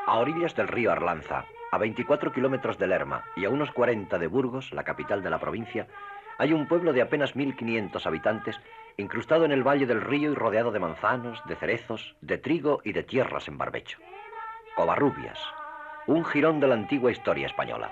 A orillas del río Arlanza, a 24 kilómetros de Lerma y a unos 40 de Burgos, la capital de la provincia, hay un pueblo de apenas 1.500 habitantes, incrustado en el valle del río y rodeado de manzanos, de cerezos, de trigo y de tierras en barbecho. Covarrubias, un jirón de la antigua historia española.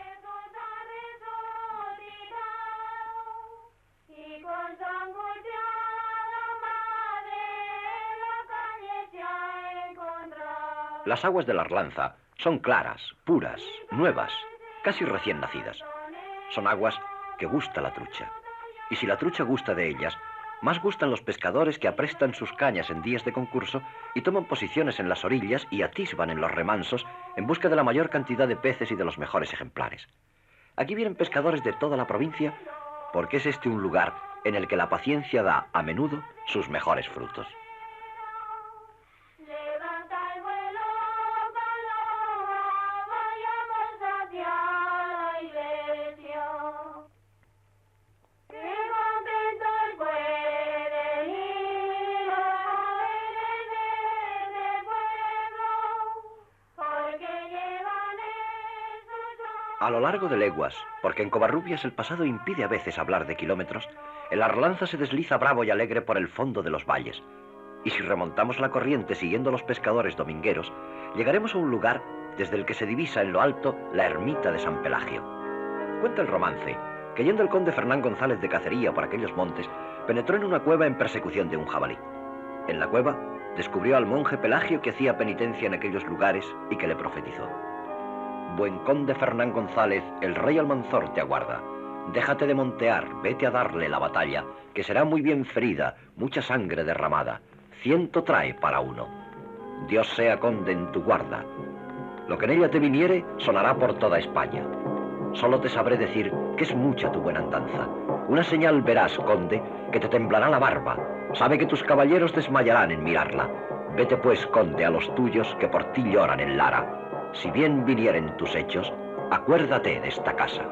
Las aguas de la Arlanza son claras, puras, nuevas, casi recién nacidas. Son aguas que gusta la trucha. Y si la trucha gusta de ellas, más gustan los pescadores que aprestan sus cañas en días de concurso y toman posiciones en las orillas y atisban en los remansos en busca de la mayor cantidad de peces y de los mejores ejemplares. Aquí vienen pescadores de toda la provincia porque es este un lugar en el que la paciencia da, a menudo, sus mejores frutos. A lo largo de leguas, porque en Covarrubias el pasado impide a veces hablar de kilómetros, el Arlanza se desliza bravo y alegre por el fondo de los valles. Y si remontamos la corriente siguiendo los pescadores domingueros, llegaremos a un lugar desde el que se divisa en lo alto la ermita de San Pelagio. Cuenta el romance que yendo el conde Fernán González de cacería por aquellos montes, penetró en una cueva en persecución de un jabalí. En la cueva descubrió al monje Pelagio que hacía penitencia en aquellos lugares y que le profetizó: buen conde Fernán González, el rey Almanzor te aguarda. Déjate de montear, vete a darle la batalla, que será muy bien ferida, mucha sangre derramada. 100 trae para uno. Dios sea conde en tu guarda. Lo que en ella te viniere sonará por toda España. Solo te sabré decir que es mucha tu buena andanza. Una señal verás, conde, que te temblará la barba. Sabe que tus caballeros desmayarán en mirarla. Vete pues, conde, a los tuyos que por ti lloran en Lara. Si bien vinieren tus hechos, acuérdate de esta casa.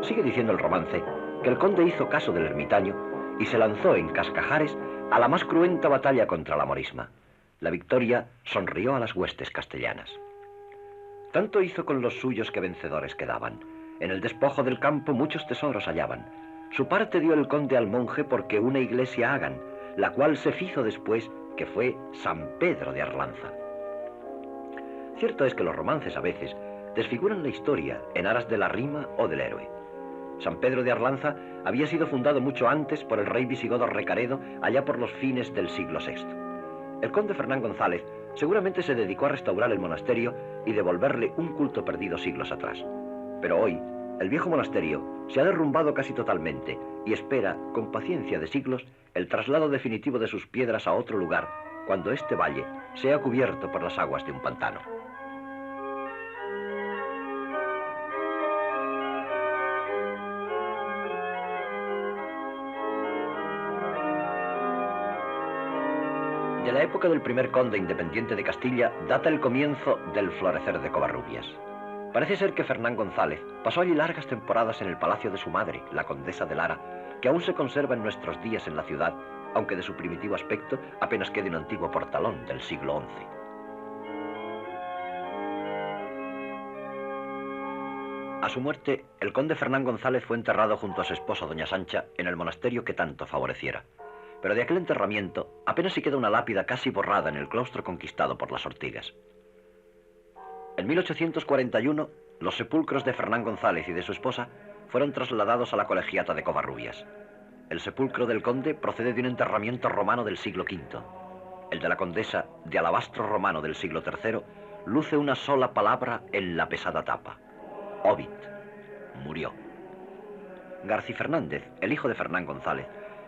Sigue diciendo el romance que el conde hizo caso del ermitaño y se lanzó en Cascajares a la más cruenta batalla contra la morisma. La victoria sonrió a las huestes castellanas. Tanto hizo con los suyos que vencedores quedaban. En el despojo del campo muchos tesoros hallaban. Su parte dio el conde al monje porque una iglesia hagan, la cual se fizo después, que fue San Pedro de Arlanza. Cierto es que los romances a veces desfiguran la historia en aras de la rima o del héroe. San Pedro de Arlanza había sido fundado mucho antes por el rey visigodo Recaredo, allá por los fines del siglo VI. El conde Fernán González seguramente se dedicó a restaurar el monasterio y devolverle un culto perdido siglos atrás. Pero hoy, el viejo monasterio se ha derrumbado casi totalmente y espera, con paciencia de siglos, el traslado definitivo de sus piedras a otro lugar, cuando este valle sea cubierto por las aguas de un pantano. De la época del primer conde independiente de Castilla data el comienzo del florecer de Covarrubias. Parece ser que Fernán González pasó allí largas temporadas en el palacio de su madre, la condesa de Lara, que aún se conserva en nuestros días en la ciudad, aunque de su primitivo aspecto apenas quede un antiguo portalón del siglo XI. A su muerte, el conde Fernán González fue enterrado junto a su esposa doña Sancha en el monasterio que tanto favoreciera. Pero de aquel enterramiento apenas si queda una lápida casi borrada en el claustro conquistado por las Ortigas. En 1841, los sepulcros de Fernán González y de su esposa fueron trasladados a la colegiata de Covarrubias. El sepulcro del conde procede de un enterramiento romano del siglo V. El de la condesa, de alabastro romano del siglo III, luce una sola palabra en la pesada tapa: Obit. Murió. Garci Fernández, el hijo de Fernán González,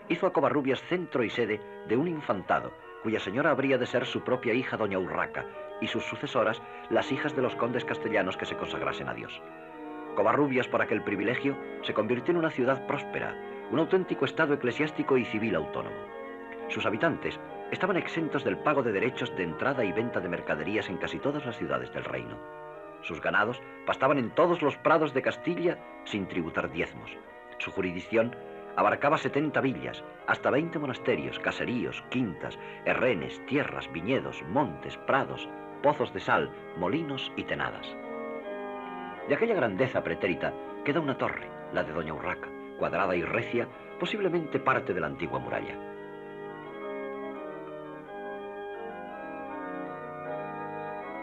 hizo a Covarrubias centro y sede de un infantado, cuya señora habría de ser su propia hija doña Urraca, y sus sucesoras las hijas de los condes castellanos que se consagrasen a Dios. Covarrubias, por aquel privilegio, se convirtió en una ciudad próspera, un auténtico estado eclesiástico y civil autónomo. Sus habitantes estaban exentos del pago de derechos de entrada y venta de mercaderías en casi todas las ciudades del reino. Sus ganados pastaban en todos los prados de Castilla sin tributar diezmos. Su jurisdicción abarcaba 70 villas, hasta 20 monasterios, caseríos, quintas, herrenes, tierras, viñedos, montes, prados, pozos de sal, molinos y tenadas. De aquella grandeza pretérita queda una torre, la de doña Urraca, cuadrada y recia, posiblemente parte de la antigua muralla.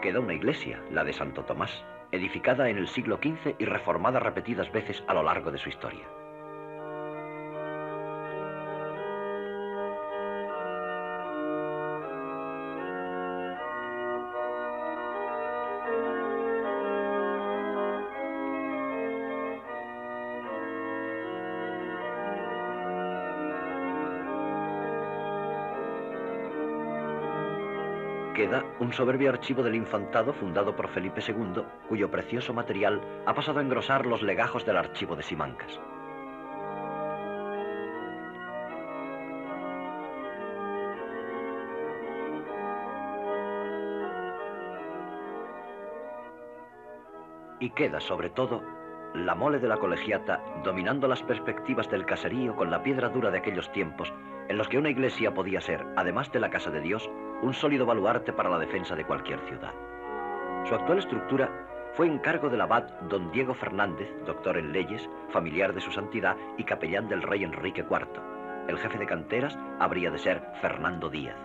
Queda una iglesia, la de Santo Tomás, edificada en el siglo XV y reformada repetidas veces a lo largo de su historia. Queda un soberbio archivo del infantado fundado por Felipe II, cuyo precioso material ha pasado a engrosar los legajos del archivo de Simancas. Y queda, sobre todo, la mole de la colegiata dominando las perspectivas del caserío con la piedra dura de aquellos tiempos, en los que una iglesia podía ser, además de la casa de Dios, un sólido baluarte para la defensa de cualquier ciudad. Su actual estructura fue encargo del abad don Diego Fernández, doctor en leyes, familiar de su santidad y capellán del rey Enrique IV. El jefe de canteras habría de ser Fernando Díaz.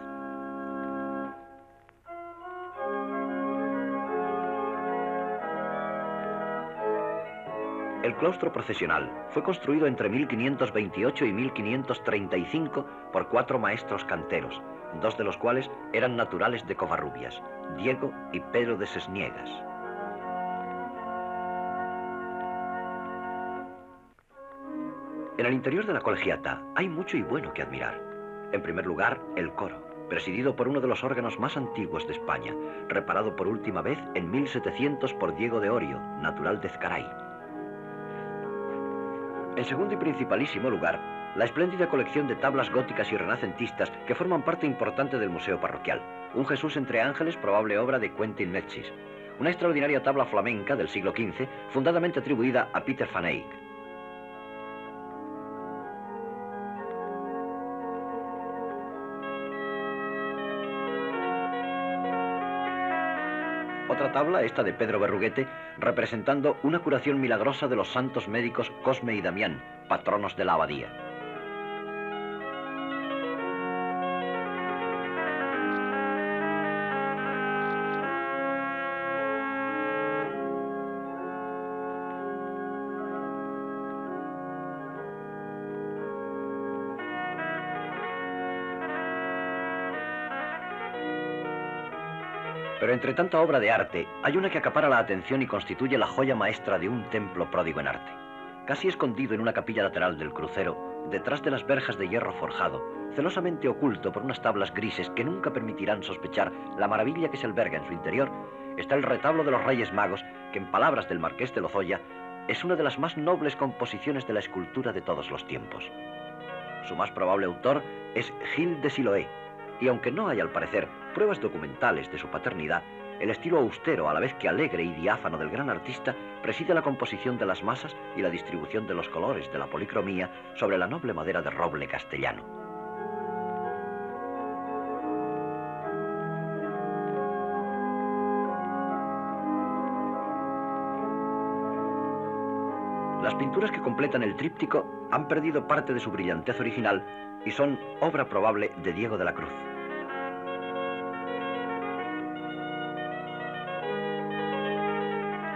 El claustro procesional fue construido entre 1528 y 1535 por 4 maestros canteros, 2 de los cuales eran naturales de Covarrubias, Diego y Pedro de Sesniegas. En el interior de la colegiata hay mucho y bueno que admirar. En primer lugar, el coro, presidido por uno de los órganos más antiguos de España, reparado por última vez en 1700 por Diego de Orio, natural de Ezcaray. En segundo y principalísimo lugar, la espléndida colección de tablas góticas y renacentistas que forman parte importante del museo parroquial. Un Jesús entre ángeles, probable obra de Quentin Metzys. Una extraordinaria tabla flamenca del siglo XV, fundadamente atribuida a Peter van Eyck. Otra tabla, esta de Pedro Berruguete, representando una curación milagrosa de los santos médicos Cosme y Damián, patronos de la abadía. Pero entre tanta obra de arte, hay una que acapara la atención y constituye la joya maestra de un templo pródigo en arte. Casi escondido en una capilla lateral del crucero, detrás de las verjas de hierro forjado, celosamente oculto por unas tablas grises que nunca permitirán sospechar la maravilla que se alberga en su interior, está el retablo de los Reyes Magos, que en palabras del marqués de Lozoya, es una de las más nobles composiciones de la escultura de todos los tiempos. Su más probable autor es Gil de Siloé, y aunque no hay al parecer pruebas documentales de su paternidad, el estilo austero, a la vez que alegre y diáfano del gran artista, preside la composición de las masas y la distribución de los colores de la policromía sobre la noble madera de roble castellano. Las pinturas que completan el tríptico han perdido parte de su brillantez original y son obra probable de Diego de la Cruz.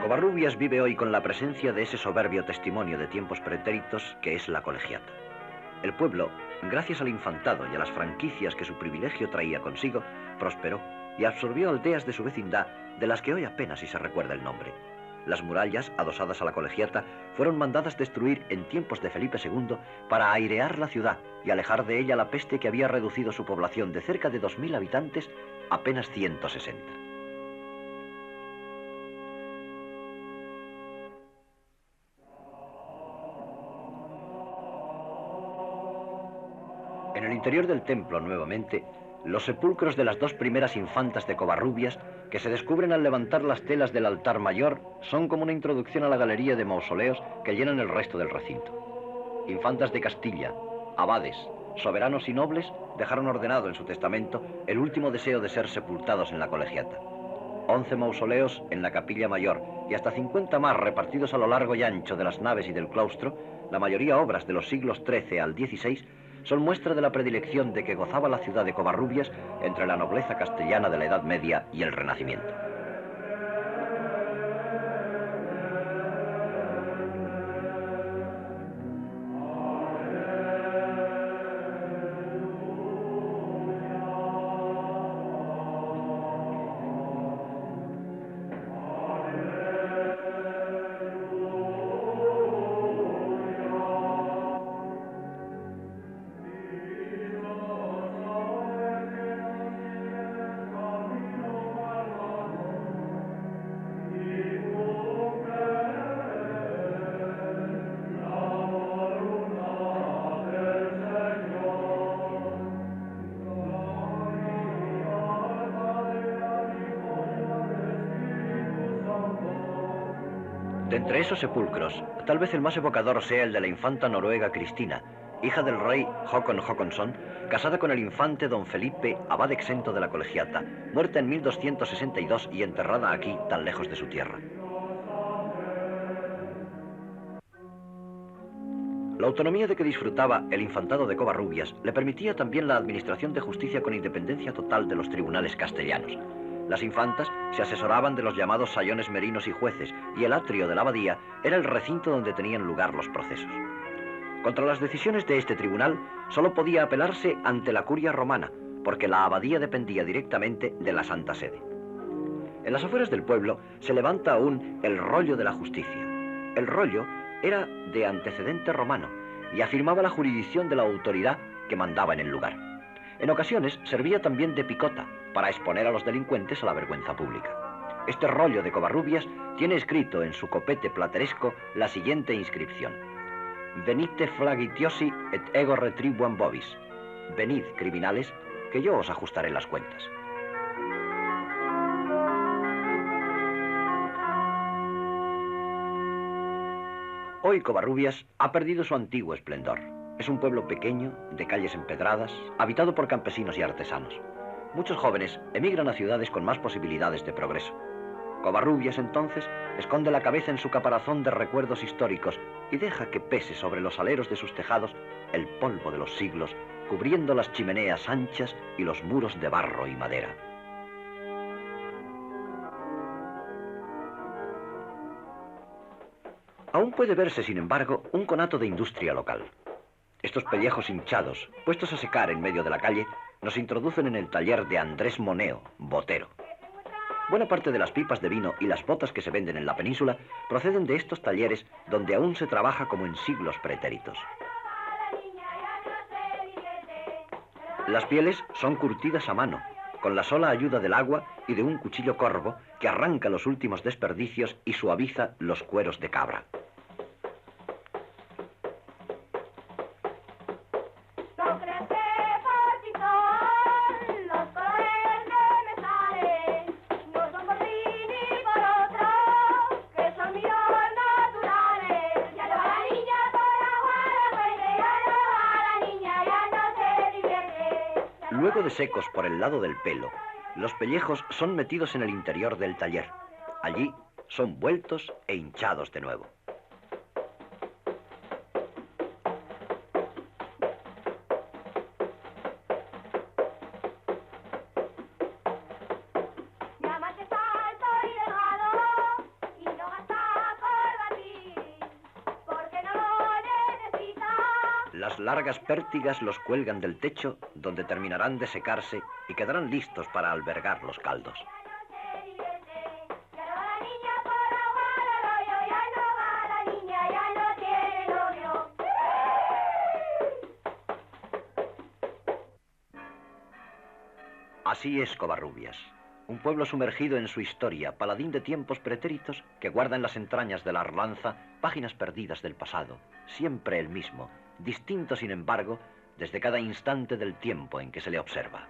Covarrubias vive hoy con la presencia de ese soberbio testimonio de tiempos pretéritos que es la colegiata. El pueblo, gracias al infantado y a las franquicias que su privilegio traía consigo, prosperó y absorbió aldeas de su vecindad de las que hoy apenas si se recuerda el nombre. Las murallas, adosadas a la colegiata, fueron mandadas destruir en tiempos de Felipe II para airear la ciudad y alejar de ella la peste que había reducido su población de cerca de 2000 habitantes a apenas 160. En el interior del templo, nuevamente, los sepulcros de las dos primeras infantas de Covarrubias, que se descubren al levantar las telas del altar mayor, son como una introducción a la galería de mausoleos que llenan el resto del recinto. Infantas de Castilla, abades, soberanos y nobles dejaron ordenado en su testamento el último deseo de ser sepultados en la colegiata. 11 mausoleos en la capilla mayor y hasta 50 más repartidos a lo largo y ancho de las naves y del claustro, la mayoría obras de los siglos XIII al XVI, son muestra de la predilección de que gozaba la ciudad de Covarrubias entre la nobleza castellana de la Edad Media y el Renacimiento. De entre esos sepulcros, tal vez el más evocador sea el de la infanta noruega Cristina, hija del rey Håkon Håkonsson, casada con el infante don Felipe, abad exento de la colegiata, muerta en 1262 y enterrada aquí, tan lejos de su tierra. La autonomía de que disfrutaba el infantado de Covarrubias le permitía también la administración de justicia con independencia total de los tribunales castellanos. Las infantas se asesoraban de los llamados sayones merinos y jueces, y el atrio de la abadía era el recinto donde tenían lugar los procesos. Contra las decisiones de este tribunal solo podía apelarse ante la curia romana, porque la abadía dependía directamente de la Santa Sede. En las afueras del pueblo se levanta aún el rollo de la justicia. El rollo era de antecedente romano y afirmaba la jurisdicción de la autoridad que mandaba en el lugar. En ocasiones servía también de picota para exponer a los delincuentes a la vergüenza pública. Este rollo de Covarrubias tiene escrito en su copete plateresco la siguiente inscripción: Venite flagitiosi et ego retribuam vobis. Venid, criminales, que yo os ajustaré las cuentas. Hoy Covarrubias ha perdido su antiguo esplendor. Es un pueblo pequeño, de calles empedradas, habitado por campesinos y artesanos. Muchos jóvenes emigran a ciudades con más posibilidades de progreso. Covarrubias, entonces, esconde la cabeza en su caparazón de recuerdos históricos y deja que pese sobre los aleros de sus tejados el polvo de los siglos, cubriendo las chimeneas anchas y los muros de barro y madera. Aún puede verse, sin embargo, un conato de industria local. Estos pellejos hinchados, puestos a secar en medio de la calle, nos introducen en el taller de Andrés Moneo, botero. Buena parte de las pipas de vino y las botas que se venden en la península proceden de estos talleres donde aún se trabaja como en siglos pretéritos. Las pieles son curtidas a mano, con la sola ayuda del agua y de un cuchillo corvo que arranca los últimos desperdicios y suaviza los cueros de cabra. Luego de secos por el lado del pelo, los pellejos son metidos en el interior del taller. Allí son vueltos e hinchados de nuevo. Las largas pértigas los cuelgan del techo, donde terminarán de secarse y quedarán listos para albergar los caldos. Así es Covarrubias, un pueblo sumergido en su historia, paladín de tiempos pretéritos que guarda en las entrañas de la Arlanza páginas perdidas del pasado, siempre el mismo, distinto sin embargo desde cada instante del tiempo en que se le observa.